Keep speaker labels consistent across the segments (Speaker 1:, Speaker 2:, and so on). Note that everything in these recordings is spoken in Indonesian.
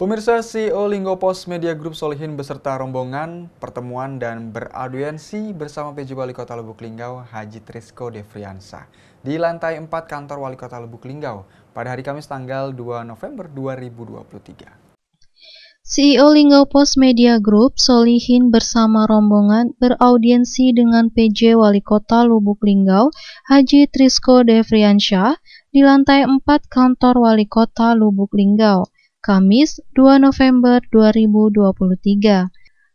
Speaker 1: Pemirsa, CEO Linggo Pos Media Group Solihin beserta rombongan pertemuan dan beraudiensi bersama PJ Wali Kota Lubuk Linggau Haji Trisco Devriansah di lantai 4 kantor Wali Kota Lubuk Linggau pada hari Kamis tanggal 2 November 2023.
Speaker 2: CEO Linggo Pos Media Group Solihin bersama rombongan beraudiensi dengan PJ Wali Kota Lubuk Linggau Haji Trisco Devriansah di lantai 4 kantor Wali Kota Lubuk Linggau, Kamis 2 November 2023.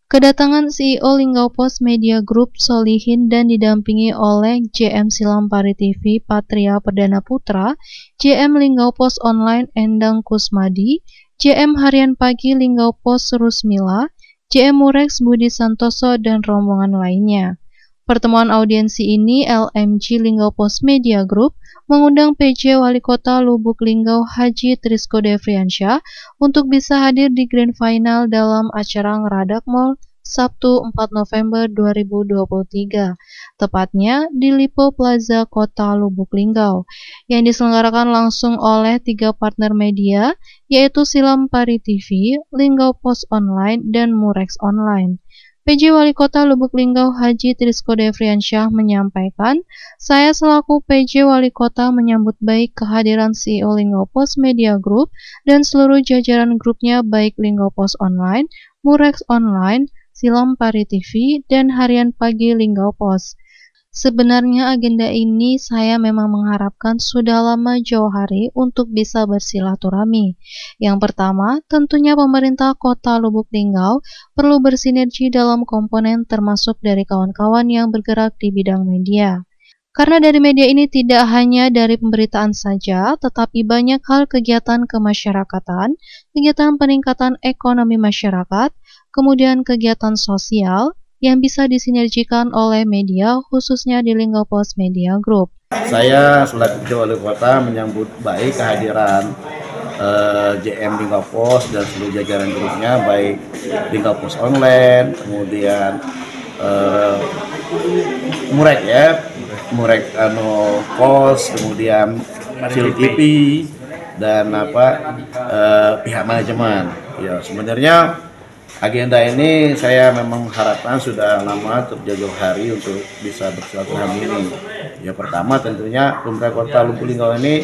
Speaker 2: Kedatangan CEO Linggo Pos Media Group Solihin dan didampingi oleh JM Silampari TV Patria Perdana Putra, JM Linggo Pos Online Endang Kusmadi, JM Harian Pagi Linggo Pos Rusmila, JM Murex Budi Santoso dan rombongan lainnya. Pertemuan audiensi ini LMG Linggo Pos Media Group mengundang PJ Wali Kota Lubuk Linggau Haji Trisco Devriansah untuk bisa hadir di Grand Final dalam acara Ngeradak Mall Sabtu 4 November 2023, tepatnya di Lipo Plaza Kota Lubuk Linggau, yang diselenggarakan langsung oleh 3 partner media, yaitu Silampari TV, Linggo Pos Online, dan Murex Online. PJ Wali Kota Lubuk Linggau Haji Trisco Devriansah menyampaikan, "Saya selaku PJ Wali Kota menyambut baik kehadiran CEO Linggo Pos Media Group dan seluruh jajaran grupnya baik Linggo Pos Online, Murex Online, Silampari TV, dan Harian Pagi Linggo Pos. Sebenarnya agenda ini saya memang mengharapkan sudah lama jauh hari untuk bisa bersilaturahmi. Yang pertama, tentunya pemerintah Kota Lubuk Linggau perlu bersinergi dalam komponen termasuk dari kawan-kawan yang bergerak di bidang media. Karena dari media ini tidak hanya dari pemberitaan saja, tetapi banyak hal kegiatan kemasyarakatan, kegiatan peningkatan ekonomi masyarakat, kemudian kegiatan sosial, yang bisa disinergikan oleh media, khususnya di Linggo Pos Media Group."
Speaker 3: Saya selaku Wali Kota menyambut baik kehadiran JM Linggo Pos dan seluruh jajaran grupnya, baik Linggo Pos Online, kemudian Murek Pos, kemudian Sil TV dan pihak manajemen. Ya, sebenarnya agenda ini saya memang mengharapkan sudah lama terjauh hari untuk bisa bersilaturahmi ini. Ya, pertama tentunya pemerintah Kota Lubuk Linggau ini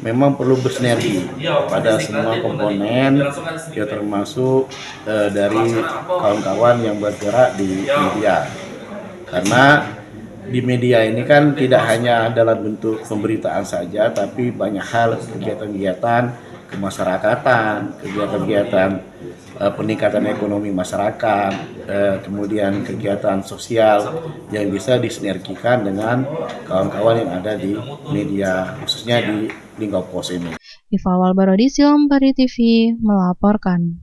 Speaker 3: memang perlu bersinergi pada semua komponen, ya termasuk dari kawan-kawan yang bergerak di media. Karena di media ini kan tidak hanya dalam bentuk pemberitaan saja, tapi banyak hal kegiatan-kegiatan kemasyarakatan, kegiatan-kegiatan peningkatan ekonomi masyarakat, kemudian kegiatan sosial yang bisa disinergikan dengan kawan-kawan yang ada di media, khususnya di Linggo Pos ini.
Speaker 2: Iva Walbarodi, Silampari TV melaporkan.